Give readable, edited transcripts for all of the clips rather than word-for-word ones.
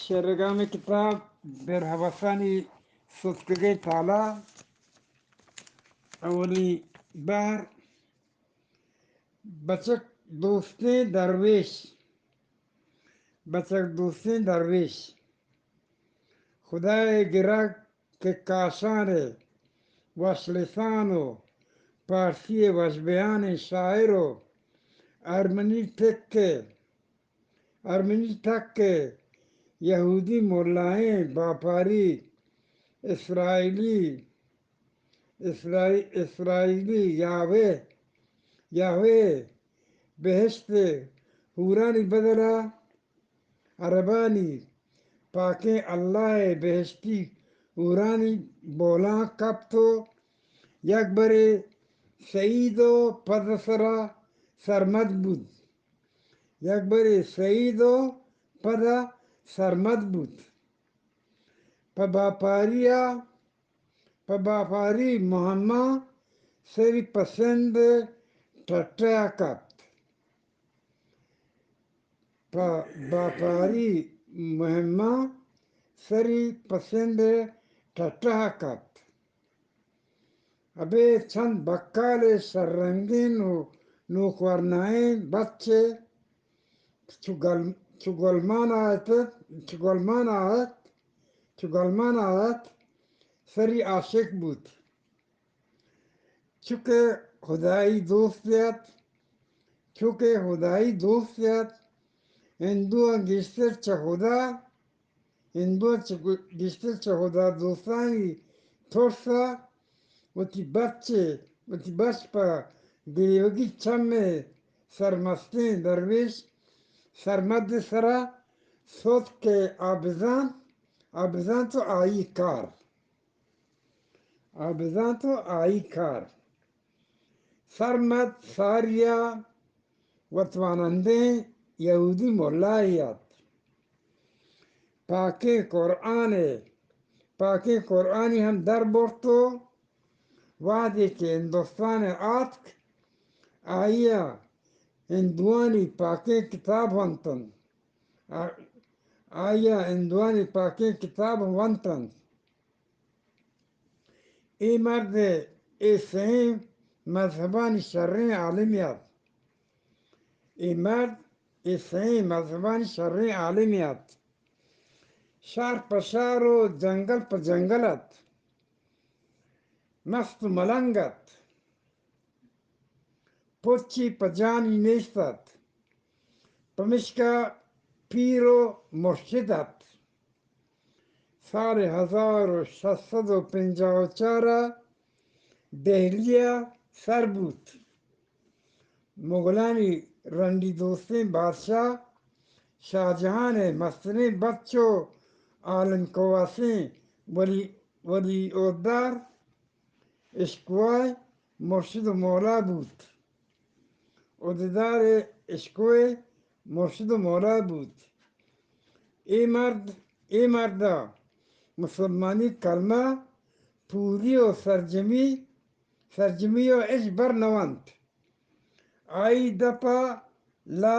شرقامي كتاب برهبساني صدقي تعالى أولي بار بچک دوستی درویش بچک دوستی درویش خدای گرگ که کاشانه وش لسانو پارسی وش بیان شاعرو ارمنی تک یهودی مولائیں باپاری اسرائیلی یاوے بہشت حورانی بدلا عربانی پاکیں اللہ بہشتی حورانی بولاں کب تو یک برے سعید و پدسرا سرمد بود یک برے سعید و پدا سرمد بود پباپاری محمد سری پسند ٹٹیا کپت پباپاری محمد سری پسند ٹٹیا کپت ابے چند بکال سررنگین و نوکورنائیں بچے چگلمان آت سری عاشق بود چونکہ خدایی دوستیت هندوان گشتر چه خدا دوستانی ترسا و تی بچ پا گریوگی چم سرمستین درویش سرمد سرا صوت که آبزان تو آئی کار سرمد ساریا وطواننده یهودی مولایت پاکه قرآنی هم در برتو وعده که هندوستان آتک آیا هندوانی پاکه کتاب وانتن ای مرد ای سهیم مذهبان شرعی عالمیت شهر پا شهر و جنگل پا جنگلت مست و ملنگت پچی پا جانی نیستت پمشکا پیر و مرشدت سال 1654 دهلیه سر بود مغلانی رندی دوستین بادشاہ شاہجہان مستنی بچو عالم کواسین ولی اودار اشکوای مرشد و مولا بود عددار اشکوی مرشد و مولا بود ای مردا مسلمانی کلمه پوری و سرجمی و اش برنوانت آئی دپا لا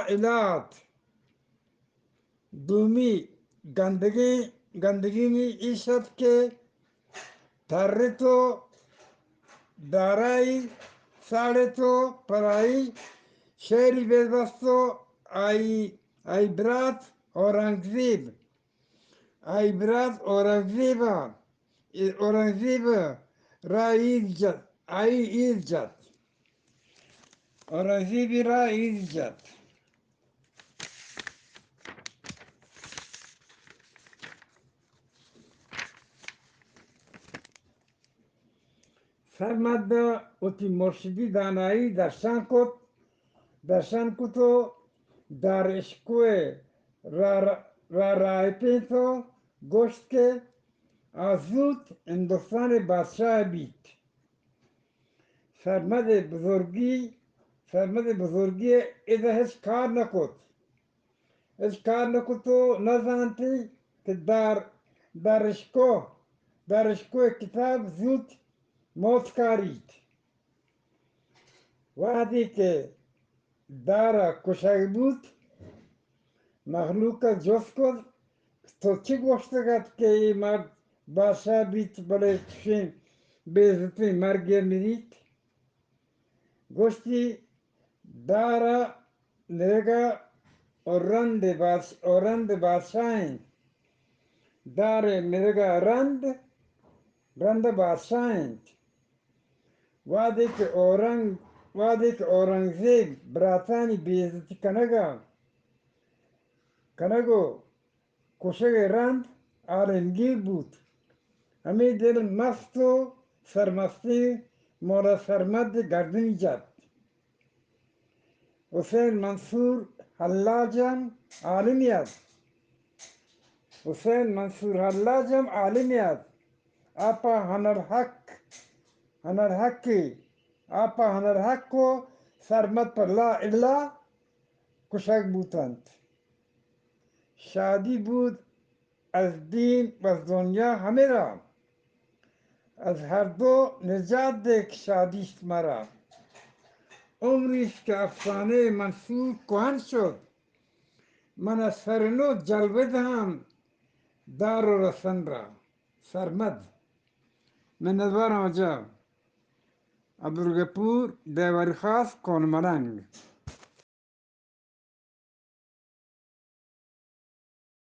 الات دومی گندگی می عیشت کے تھرے تو دارائی ساڑے تو پرائی شہری بے بستو آئی برات اورنگزیب را ایرجت سرمد اوتی مرشدی دانایی درشان کتو در اشکوه رای پیتو گوشت که آزود هندوستان بادشاہ بیت سرمد بزرگی ایده هیچ کار نکتو نزانتی که در اشکوه کتاب زود موت کارید وقتی که دارا کشک بود مخلوق جز کن تو چی گفتگت که این مرد بادشاه بیت بله تشین بیزتی مرگه میرید گوشتی دارا نرگا اورند بادشاهین داره نرگا رند بادشاهین وادی که اورنگزیب براتانی بیزتی کنگو کشک رند عالمگیر بود همه دل مست و سرمستی مولا سرمد گردن جد حسین منصور حلاجم عالمیت حسین منصور حلاجم عالمیت آپا هنر حقی آپا هنر حق کو سرمد پر لا الا کشک بودند شادی بود از دین و از دنیا همه را از هر دو نجات ده که شادیست مرا عمریست که افسانه منصور کهن شد من از سر نو جلوه دهم دار و رسن را سرمد منظورم آجا عبدالغفور دیواری خاص کون ملنگ